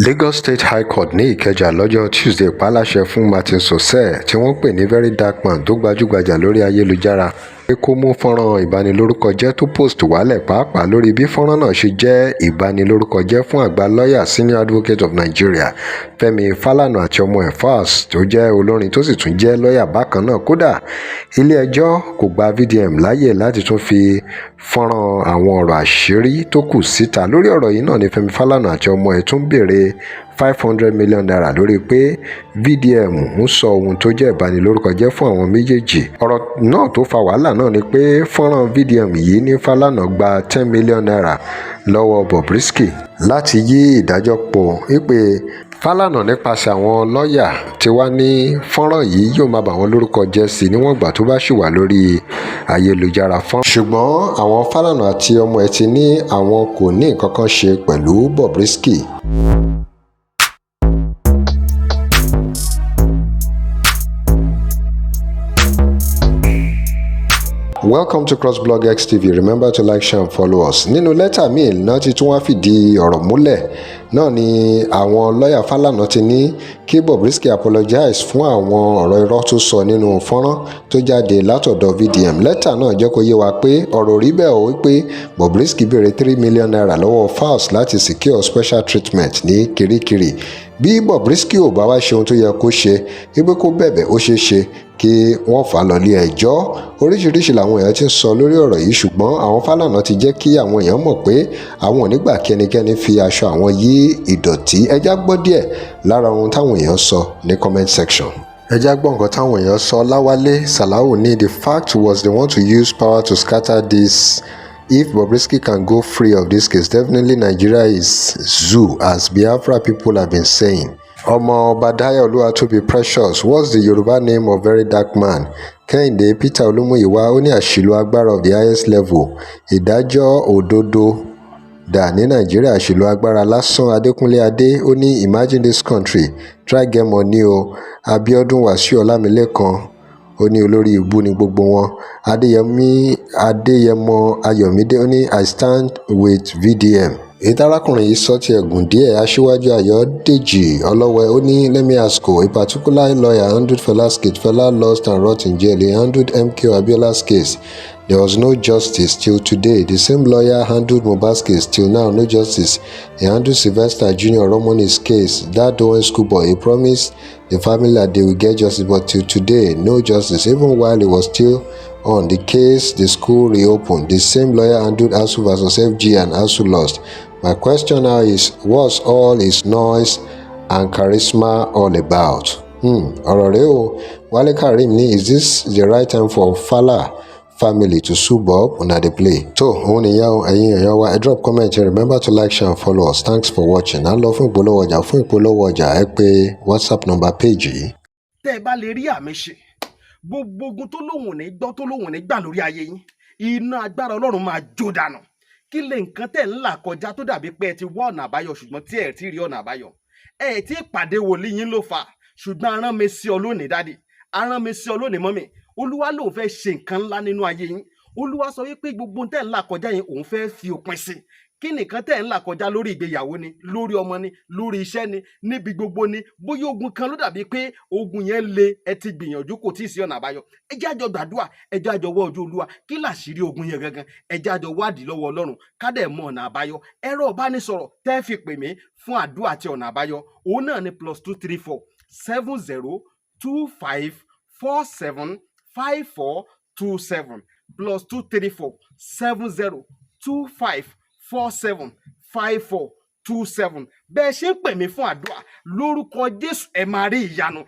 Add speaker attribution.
Speaker 1: Lagos State High Court ní Ìkẹjà lọ́jọ́ Tuesday pàláṣẹ fún Martin Sele tí wọ́n pè ní Verydarkblackman tó gbajúgbajà lórí ayélujára pé kó mú fọ́nrán ìbanilórúkọjẹ́ tó post wálẹ̀ pàápàá lórí bí fọ́nrán náà ṣe jẹ́ ìbanilórúkọjẹ́ fún àgbà lọ́ọ̀yà Senior Advocate of Nigeria Femi Falana àti ọmọ ẹ̀ Falz tó jẹ́ olórin tó sì tún jẹ́ lọ́ọ̀yà bákan náà. Kódà ilé-ẹjọ́ kò gba VDM láyè láti tún fi fọ́nrán àwọn ọ̀rọ̀ àṣírí tó kù síta. Lórí ọ̀rọ̀ yìí náà ni Femi Falana àti ọmọ ẹ̀ tún béèrè 500 million naira lórí pé VDM ń sọ ohun tó jẹ́ ìbanilórúkọjẹ́ fún àwọn méjèèjì. Ọ̀rọ̀ náà tó fa wàhálà náà ni pé fọ́nrán VDM yìí ní Falana gba 10 million naira lọ́wọ́ Bobrisky láti yí ìdájọ́ po wípé Falana nípasẹ̀ àwọn lọ́ọ̀yà tí wá ní fọ́nrán yìí yóò máa bà wọ́n lórúkọ jẹ́ sí i níwọ̀n ìgbà tó bá ṣì wà lórí ayélujára fọ́nrán. Ṣùgbọ́n àwọn Falana àti ọmọ ẹ̀ ti ní àwọn kò ní nǹkan kan ṣe pẹ̀lú Bobrisky. Welcome to crossblog XTV. Remember to like, share and follow us. Nínú lẹ́tà míì náà ti tún wá fìdí ọ̀rọ̀ múlẹ̀ náà ni àwọn lọ́ọ̀yà Falana ti ní kí Bobrisky apologize fún àwọn ọ̀rọ̀ irọ́ tó sọ nínú fọ́nrán tó jáde látọ̀dọ̀ VDM. Lẹ́tà náà jẹ́ kó yé wa pé ọ̀rọ̀ rí bẹ́ẹ̀ o wípé Bobrisky béèrè 3 million naira lọ́wọ́ Falz láti secure special treatment ní Kirikiri. Bí Bobrisky ò bá wá ṣe ohun tó yẹ kó ṣe wípé kó bẹ̀bẹ̀ ó ṣeé ṣe kí wọ́n fà á lọ ilé ẹjọ́. Oríṣiríṣi làwọn èèyàn ti ń sọ lórí ọ̀rọ̀ yìí, ṣùgbọ́n àwọn Falana ti jẹ́ kí àwọn èèyàn mọ̀ pé àwọn ò ní gbà kí ẹnikẹ́ni fi aṣọ àwọn yí ìdọ̀tí. Ẹ já gbọ́ díẹ̀ lára ohun táwọn èèyàn sọ ní comment section. Ẹ já gbọ́ nǹkan táwọn èèyàn sọ. Láwálé Sàláù ní the fact was they want to use power to scatter this. If Bobrisky can go free of this case, definitely Nigeria is zoo, as Biafra people have been saying. Ọmọ Obadiah Oluwatobi Precious, what's the Yoruba name of Verydarkblackman? Kẹ́hìndé Peter Olúmúyìwá ó ní àṣìlò agbára of the highest level. Ìdájọ́ òdodo dà ní Nàìjíríà, àṣìlò agbára lásán. Adékúnlé Adé ó ní imagine this country, try get money o. Abíọ́dún Wàsíù Ọlámilékan ó ní olórí ìbú ni gbogbo wọn. Adéyẹmọ Ayọ̀mídé ó ní I stand with VDM. Ìtarakùnrin yìí sọ ti ẹ̀gùn díẹ̀. Aṣíwájú Ayọ̀dèjì Ọlọ́wẹ̀ ó ní let me ask you, a particular lawyer handled Fela's case. Fela lost and rot in jail. He handled MK Abiola's case. There was no justice till today. The same lawyer handled Mohbad's case. Till now, no justice. He handled Sylvester Jr. Romani's case. That Owen schoolboy, he promised the family that they will get justice, but till today, no justice. Even while he was still on the case, the school reopened. The same lawyer handled ASU versus FG and ASU lost. My question now is, what's all his noise and charisma all about? Ọ̀rọ̀ rẹ̀ o. Wale Karim ní, is this the right time for Fala family to sue Bob una dey play? Tó òun nìyẹn o, ẹ̀yin èèyàn wa, ẹ drop comment here. Remember to like, share and follow us. Thanks for watching. À ń lọ fún ìpolówó ọjà. Fún ìpolówó ọjà ẹ pè WhatsApp number page yìí.
Speaker 2: Tẹ́ ẹ bá lè rí àmì ṣe gbogbo ogun tó lóhùn ní gbọ́ tó lóhùn ní gbà lórí ayé yín, iná agbára Ọlọ́run máa jó dànù. Kí lè nǹkan tẹ́ ń là kọjá tó dàbí pé ẹ ti wá ọ̀nà àbáyọ ṣùgbọ́n tí ẹ ti rí ọ̀nà àbáyọ. Ẹ ti pàdé wòlíì yín ló fà, ṣùgbọ́n arán mi sí ọ lónìí dádì, arán mi sí ọ lónìí mọ́mì. Olúwa lòun fẹ́ ṣe nǹkan ńlá nínú ayé yín. Olúwa sọ wípé gbogbo tẹ́ ń là kọjá yẹn òun fẹ́ fi òpin sí. Kí nìkan tẹ́ ń là kọjá lórí ìgbéyàwó ni, lórí ọmọ ni, lórí iṣẹ́ ni, níbi gbogbo ni. Bóyá ogun kan ló dàbí pé ogun yẹn le, ẹ ti gbìyànjú kò tí ì sí ọ̀nà àbáyọ. Ẹ jẹ́ àjọ gbàdúrà, ẹ jẹ́ àjọ wá ojú Olúwa. Kí làṣírí ogun yẹn gangan? Ẹ jẹ́ àjọ wádìí lọ́wọ́ Ọlọ́run ká dẹ̀ mọ ọ̀nà àbáyọ. Ẹ̀rọ ìbánisọ̀rọ̀ tẹ́ fi pè mí fún àdúrà àti ọ̀nà àbáyọ. Òun náà ni +234 70 25 47 5427 +234 70 25 47 5427. Bẹ́ẹ̀ ṣe ń pè mí fún àdúrà lórúkọ Jésù ẹ máa rí ìyanu.